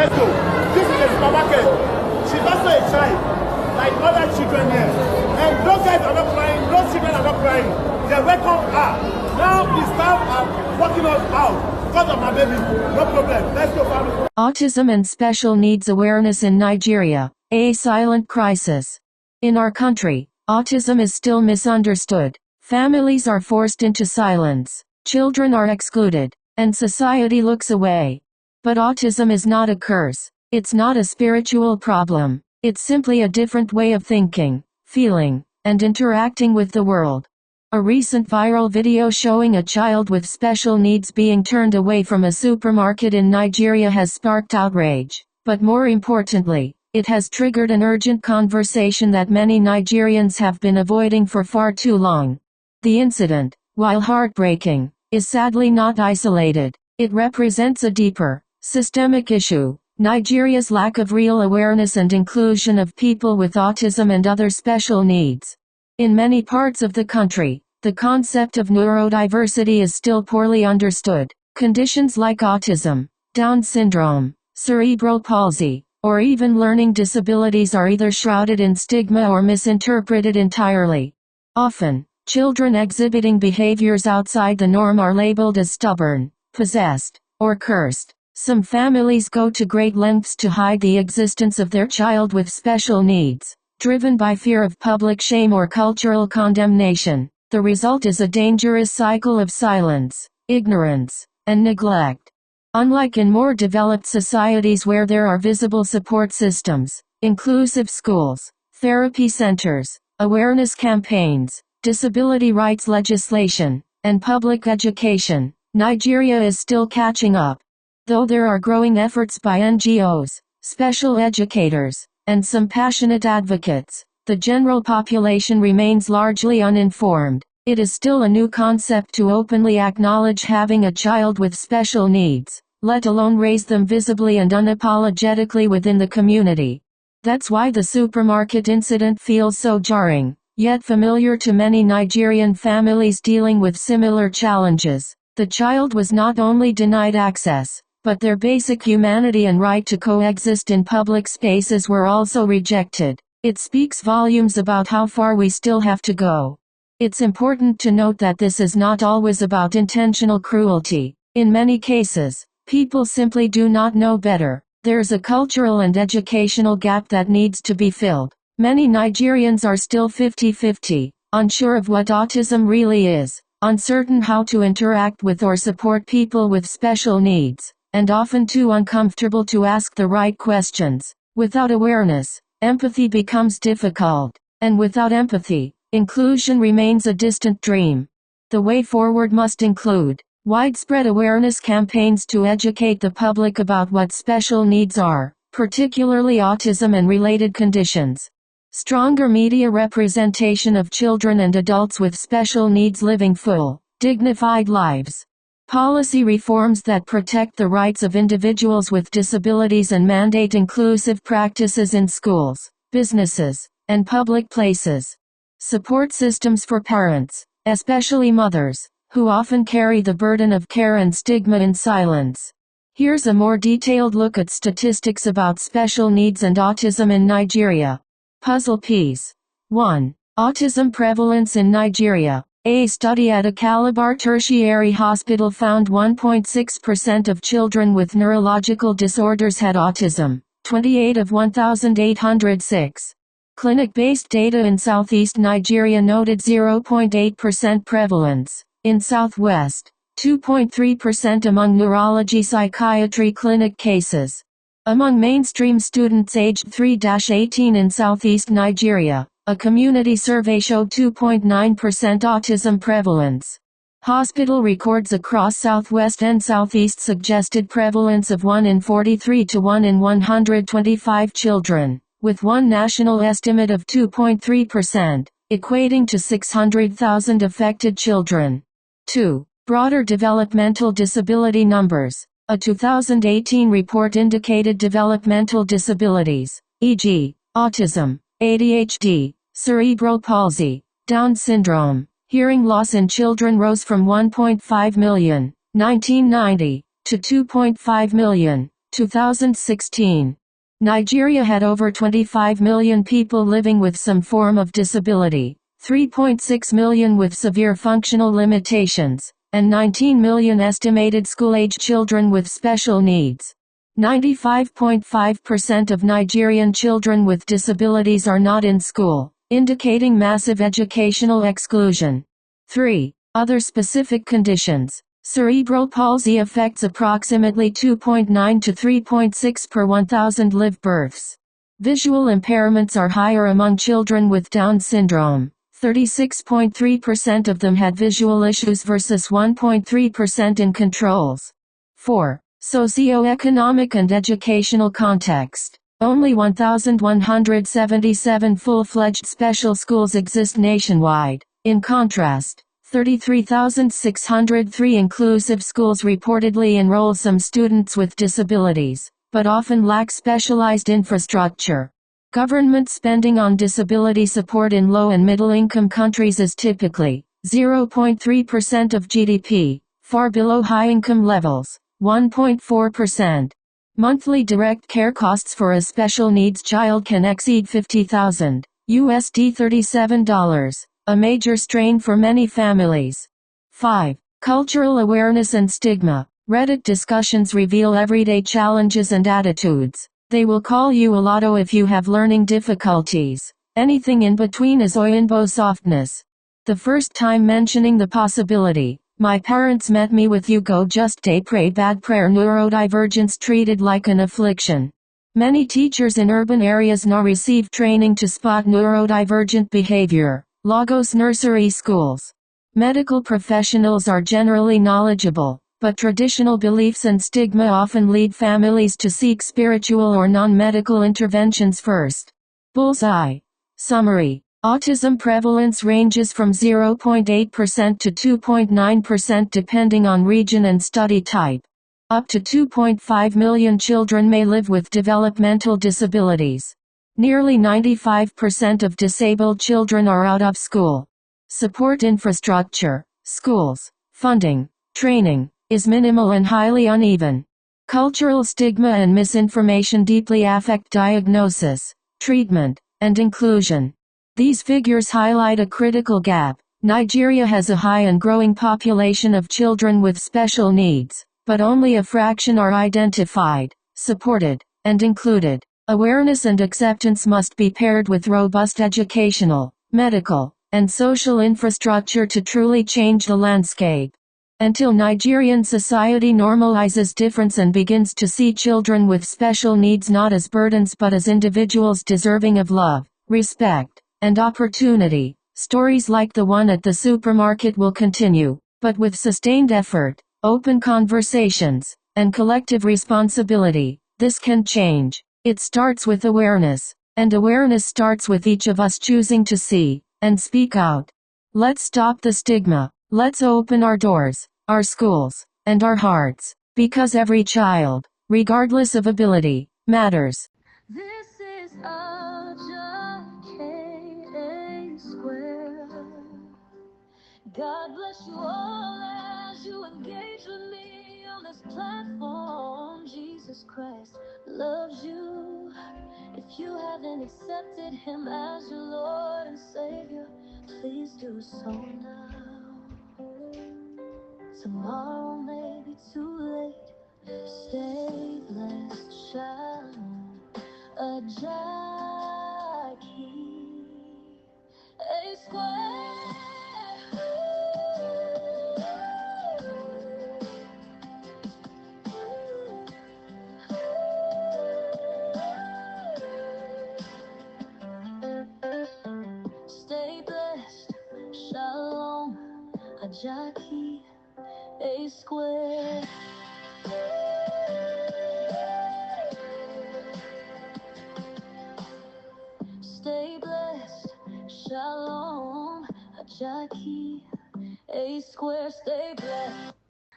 Let's go. This is a supermarket. She's also a child, like other children here. And those guys are not crying, those children are not crying. They welcome her. Now the staff are working us out. Because of my baby, no problem. Let's go, family. Autism and special needs awareness in Nigeria, a silent crisis. In our country, autism is still misunderstood. Families are forced into silence. Children are excluded, and society looks away. But autism is not a curse. It's not a spiritual problem. It's simply a different way of thinking, feeling, and interacting with the world. A recent viral video showing a child with special needs being turned away from a supermarket in Nigeria has sparked outrage. But more importantly, it has triggered an urgent conversation that many Nigerians have been avoiding for far too long. The incident, while heartbreaking, is sadly not isolated. It represents a deeper, systemic issue: Nigeria's lack of real awareness and inclusion of people with autism and other special needs. In many parts of the country, the concept of neurodiversity is still poorly understood. Conditions like autism, Down syndrome, cerebral palsy, or even learning disabilities are either shrouded in stigma or misinterpreted entirely. Often, children exhibiting behaviors outside the norm are labeled as stubborn, possessed, or cursed. Some families go to great lengths to hide the existence of their child with special needs, driven by fear of public shame or cultural condemnation. The result is a dangerous cycle of silence, ignorance, and neglect. Unlike in more developed societies where there are visible support systems, inclusive schools, therapy centers, awareness campaigns, disability rights legislation, and public education, Nigeria is still catching up. Though there are growing efforts by NGOs, special educators, and some passionate advocates, the general population remains largely uninformed. It is still a new concept to openly acknowledge having a child with special needs, let alone raise them visibly and unapologetically within the community. That's why the supermarket incident feels so jarring, yet familiar to many Nigerian families dealing with similar challenges. The child was not only denied access, but their basic humanity and right to coexist in public spaces were also rejected. It speaks volumes about how far we still have to go. It's important to note that this is not always about intentional cruelty. In many cases, people simply do not know better. There's a cultural and educational gap that needs to be filled. Many Nigerians are still 50-50, unsure of what autism really is, uncertain how to interact with or support people with special needs, and often too uncomfortable to ask the right questions. Without awareness, empathy becomes difficult, and without empathy, inclusion remains a distant dream. The way forward must include widespread awareness campaigns to educate the public about what special needs are, particularly autism and related conditions. Stronger media representation of children and adults with special needs living full, dignified lives. Policy reforms that protect the rights of individuals with disabilities and mandate inclusive practices in schools, businesses, and public places. Support systems for parents, especially mothers, who often carry the burden of care and stigma in silence. Here's a more detailed look at statistics about special needs and autism in Nigeria. Puzzle piece 1. Autism prevalence in Nigeria. A study at a Calabar tertiary hospital found 1.6% of children with neurological disorders had autism, 28 of 1,806. Clinic-based data in southeast Nigeria noted 0.8% prevalence. In southwest, 2.3% among neurology psychiatry clinic cases. Among mainstream students aged 3-18 in southeast Nigeria, a community survey showed 2.9% autism prevalence. Hospital records across southwest and southeast suggested prevalence of 1 in 43 to 1 in 125 children, with one national estimate of 2.3%, equating to 600,000 affected children. 2. Broader developmental disability numbers. A 2018 report indicated developmental disabilities, e.g., autism, ADHD, cerebral palsy, Down syndrome, hearing loss in children rose from 1.5 million, 1990, to 2.5 million, 2016. Nigeria had over 25 million people living with some form of disability, 3.6 million with severe functional limitations, and 19 million estimated school-age children with special needs. 95.5% of Nigerian children with disabilities are not in school, indicating massive educational exclusion. 3. Other specific conditions. Cerebral palsy affects approximately 2.9 to 3.6 per 1,000 live births. Visual impairments are higher among children with Down syndrome. 36.3% of them had visual issues versus 1.3% in controls. 4. Socioeconomic and educational context. Only 1,177 full-fledged special schools exist nationwide. In contrast, 33,603 inclusive schools reportedly enroll some students with disabilities, but often lack specialized infrastructure. Government spending on disability support in low and middle-income countries is typically 0.3% of GDP, far below high-income levels, 1.4%. Monthly direct care costs for a special needs child can exceed $50,000, $37. A major strain for many families. 5. Cultural awareness and stigma. Reddit discussions reveal everyday challenges and attitudes. They will call you a lotto if you have learning difficulties. Anything in between is oyinbo softness. The first time mentioning the possibility, my parents met me with you go just a pray bad prayer neurodivergence treated like an affliction. Many teachers in urban areas now receive training to spot neurodivergent behavior. Lagos nursery schools. Medical professionals are generally knowledgeable, but traditional beliefs and stigma often lead families to seek spiritual or non-medical interventions first. Bullseye. Summary. Autism prevalence ranges from 0.8% to 2.9% depending on region and study type. Up to 2.5 million children may live with developmental disabilities. Nearly 95% of disabled children are out of school. Support infrastructure, schools, funding, training, is minimal and highly uneven. Cultural stigma and misinformation deeply affect diagnosis, treatment, and inclusion. These figures highlight a critical gap. Nigeria has a high and growing population of children with special needs, but only a fraction are identified, supported, and included. Awareness and acceptance must be paired with robust educational, medical, and social infrastructure to truly change the landscape. Until Nigerian society normalizes difference and begins to see children with special needs not as burdens but as individuals deserving of love, respect, and opportunity, stories like the one at the supermarket will continue, but with sustained effort, open conversations, and collective responsibility, this can change. It starts with awareness, and awareness starts with each of us choosing to see and speak out. Let's stop the stigma. Let's open our doors, our schools, and our hearts, because every child, regardless of ability, matters. This is a square. God bless you all as you engage with me on this platform. Jesus Christ loves you. If you haven't accepted him as your Lord and Savior, please do so now. Tomorrow may be too late. Stay blessed, shalom. A Jackie, a square. Stay blessed, shalom. A Jackie, a square. Stay blessed, shalom. A Jackie, a square. Stay blessed.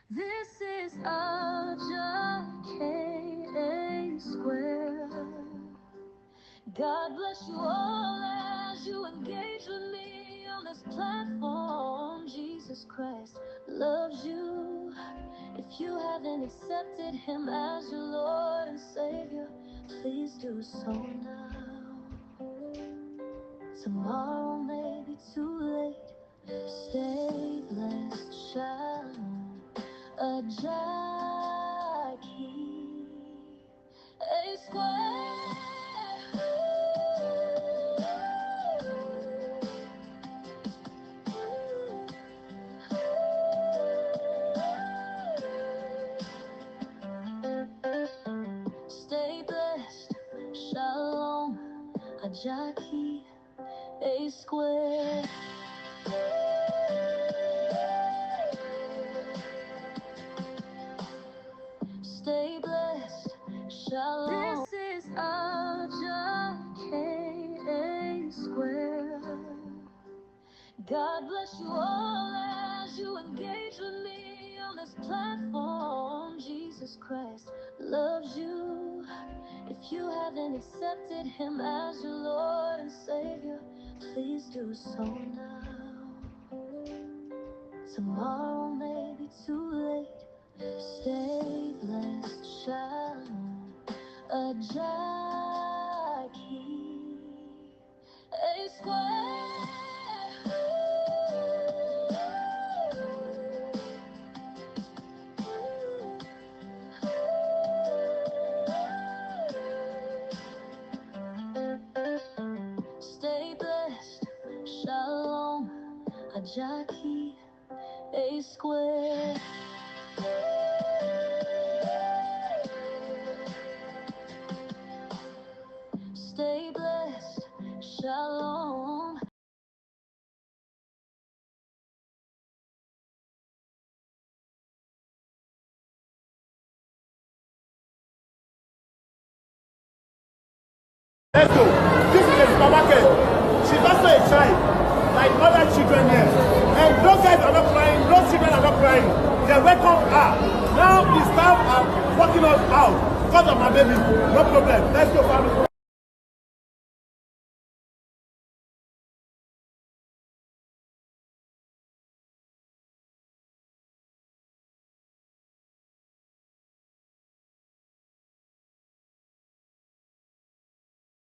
This is a Jackie, a square. God bless you all as you engage with me on this platform. Jesus Christ loves you. If If you haven't accepted him as your Lord and Savior, please do so now. Tomorrow may be too late. Stay blessed, shalom. A Jackie, a square. Stay blessed, shalom. A Jackie, a square. Stay blessed, shalom. This is a Jackie, a square. God bless you all as you engage with me on this platform. Jesus Christ loves you. If you haven't accepted him as your Lord and Savior, please do so now. Tomorrow may be too late. Stay blessed, shalom. A Jackie, a square. Stay blessed, shalom. A Jackie, a square. Stay blessed, shalom. Let's go. This is a supermarket. She's also a child, like other children here. And those guys are not crying, those children are not crying. They welcome her. Now the staff are working us out because of my baby. No problem. Let's go, family.